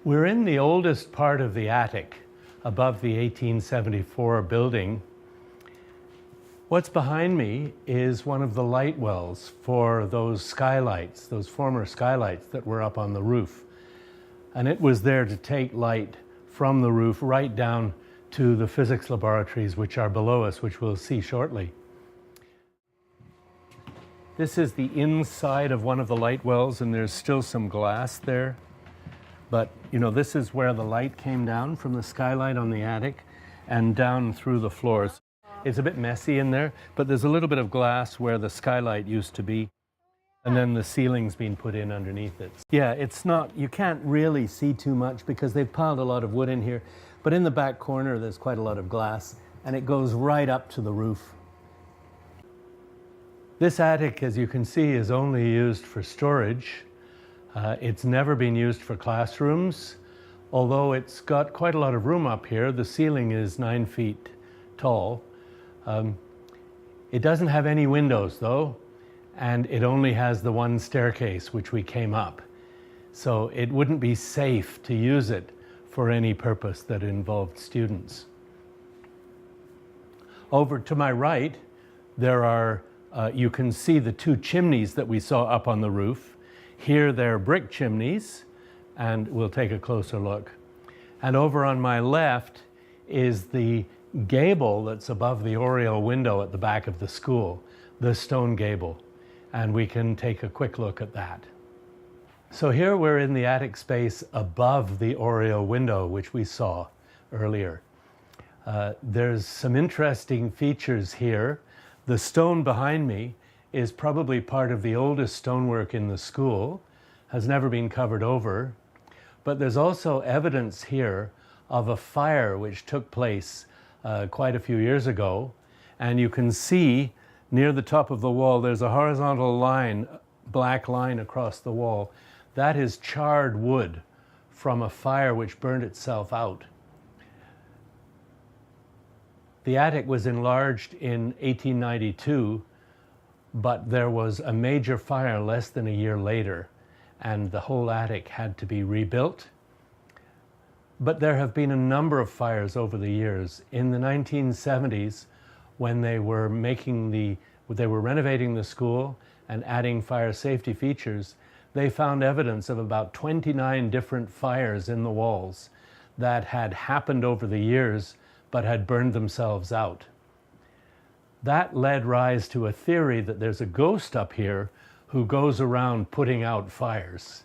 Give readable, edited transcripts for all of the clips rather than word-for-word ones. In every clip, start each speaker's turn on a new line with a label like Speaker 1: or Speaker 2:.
Speaker 1: We're in the oldest part of the attic, above the 1874 building. What's behind me is one of the light wells for those skylights, those former skylights that were up on the roof. And it was there to take light from the roof right down to the physics laboratories, which are below us, which we'll see shortly. This is the inside of one of the light wells, and there's still some glass there. But, you know, this is where the light came down from the skylight on the attic and down through the floors. It's a bit messy in there, but there's a little bit of glass where the skylight used to be, and then the ceiling's been put in underneath it. Yeah, it's not, you can't really see too much because they've piled a lot of wood in here, but in the back corner there's quite a lot of glass, and it goes right up to the roof. This attic, as you can see, is only used for storage. It's never been used for classrooms, although it's got quite a lot of room up here. The ceiling is 9 feet tall. It doesn't have any windows though, and it only has the one staircase which we came up. So it wouldn't be safe to use it for any purpose that involved students. Over to my right, there are, you can see the two chimneys that we saw up on the roof. Here they're brick chimneys, and we'll take a closer look. And over on my left is the gable that's above the oriel window at the back of the school, the stone gable. And we can take a quick look at that. So here we're in the attic space above the oriel window, which we saw earlier. There's some interesting features here. The stone behind me is probably part of the oldest stonework in the school, has never been covered over, but there's also evidence here of a fire which took place quite a few years ago, and you can see near the top of the wall there's a horizontal line, black line across the wall. That is charred wood from a fire which burned itself out. The attic was enlarged in 1892, but there was a major fire less than a year later, and the whole attic had to be rebuilt. But there have been a number of fires over the years. In the 1970s, when they were renovating the school and adding fire safety features, they found evidence of about 29 different fires in the walls that had happened over the years, but had burned themselves out. That led rise to a theory that there's a ghost up here who goes around putting out fires.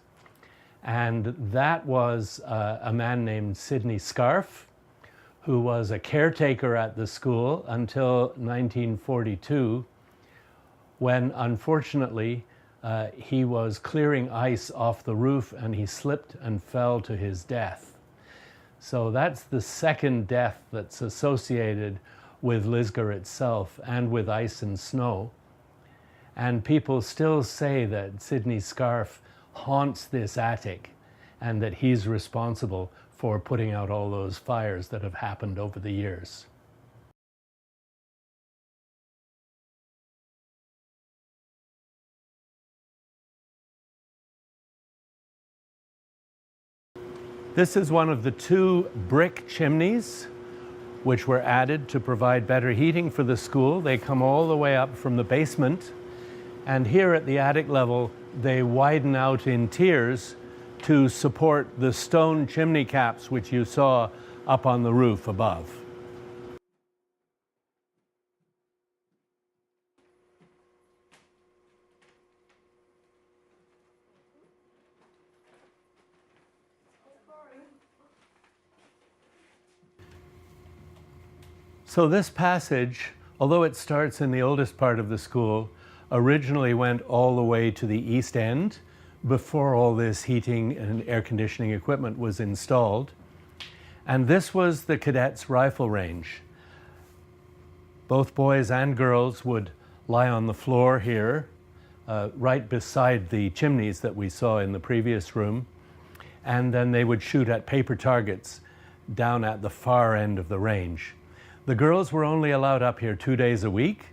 Speaker 1: And that was a man named Sidney Scarf, who was a caretaker at the school until 1942, when unfortunately he was clearing ice off the roof and he slipped and fell to his death. So that's the second death that's associated with Lisgar itself and with ice and snow. And people still say that Sidney Scarf haunts this attic and that he's responsible for putting out all those fires that have happened over the years. This is one of the two brick chimneys which were added to provide better heating for the school. They come all the way up from the basement, and here at the attic level they widen out in tiers to support the stone chimney caps which you saw up on the roof above. So this passage, although it starts in the oldest part of the school, originally went all the way to the east end before all this heating and air conditioning equipment was installed. And this was the cadets' rifle range. Both boys and girls would lie on the floor here, right beside the chimneys that we saw in the previous room, and then they would shoot at paper targets down at the far end of the range. The girls were only allowed up here 2 days a week,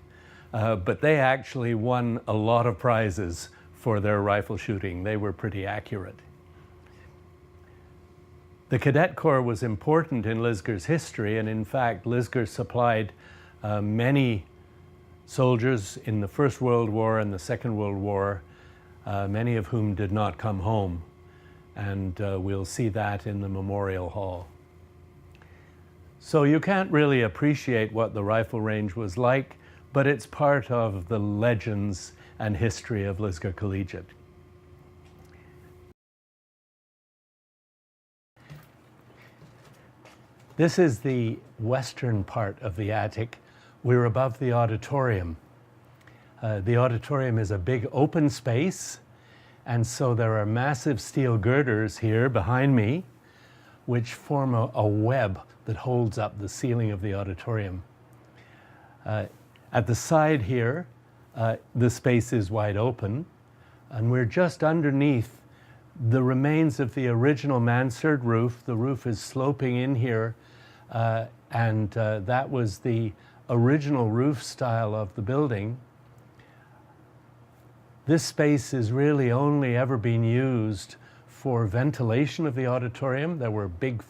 Speaker 1: but they actually won a lot of prizes for their rifle shooting. They were pretty accurate. The Cadet Corps was important in Lisgar's history, and in fact, Lisgar supplied many soldiers in the First World War and the Second World War, many of whom did not come home. And we'll see that in the Memorial Hall. So you can't really appreciate what the rifle range was like, but it's part of the legends and history of Lisgar Collegiate. This is the western part of the attic. We're above the auditorium. The auditorium is a big open space, and so there are massive steel girders here behind me, which form a web that holds up the ceiling of the auditorium. At the side here, the space is wide open, and we're just underneath the remains of the original mansard roof. The roof is sloping in here, and that was the original roof style of the building. This space has really only ever been used for ventilation of the auditorium. There were big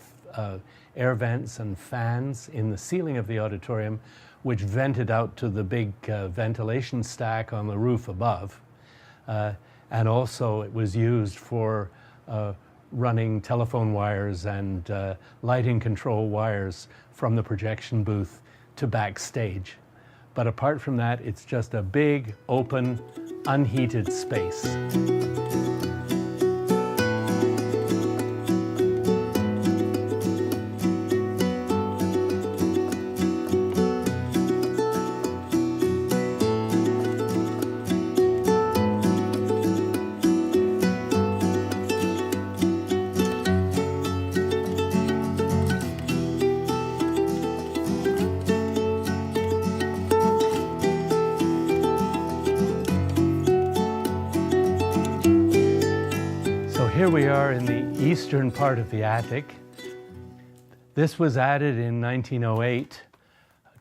Speaker 1: air vents and fans in the ceiling of the auditorium, which vented out to the big ventilation stack on the roof above. And also it was used for running telephone wires and lighting control wires from the projection booth to backstage. But apart from that, it's just a big, open, unheated space. Here we are in the eastern part of the attic. This was added in 1908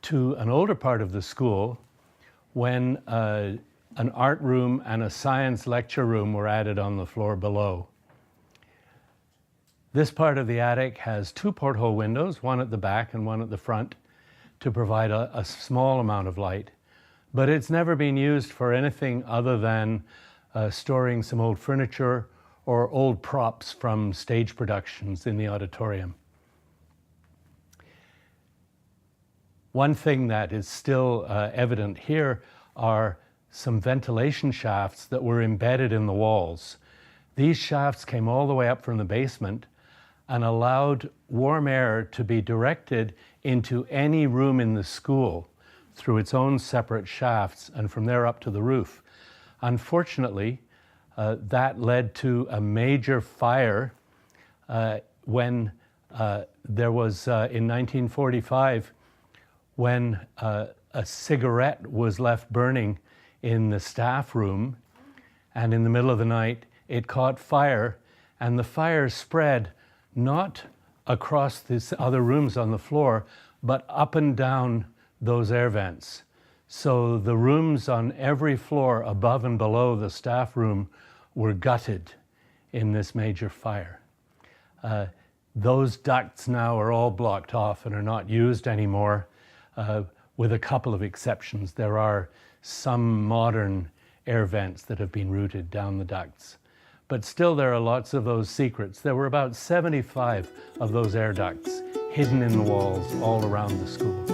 Speaker 1: to an older part of the school when an art room and a science lecture room were added on the floor below. This part of the attic has two porthole windows, one at the back and one at the front, to provide a small amount of light. But it's never been used for anything other than storing some old furniture or old props from stage productions in the auditorium. One thing that is still evident here are some ventilation shafts that were embedded in the walls. These shafts came all the way up from the basement and allowed warm air to be directed into any room in the school through its own separate shafts and from there up to the roof. Unfortunately, that led to a major fire when there was, in 1945, when a cigarette was left burning in the staff room, and in the middle of the night it caught fire, and the fire spread not across these other rooms on the floor, but up and down those air vents. So the rooms on every floor above and below the staff room were gutted in this major fire. Those ducts now are all blocked off and are not used anymore, with a couple of exceptions. There are some modern air vents that have been routed down the ducts. But still there are lots of those secrets. There were about 75 of those air ducts hidden in the walls all around the school.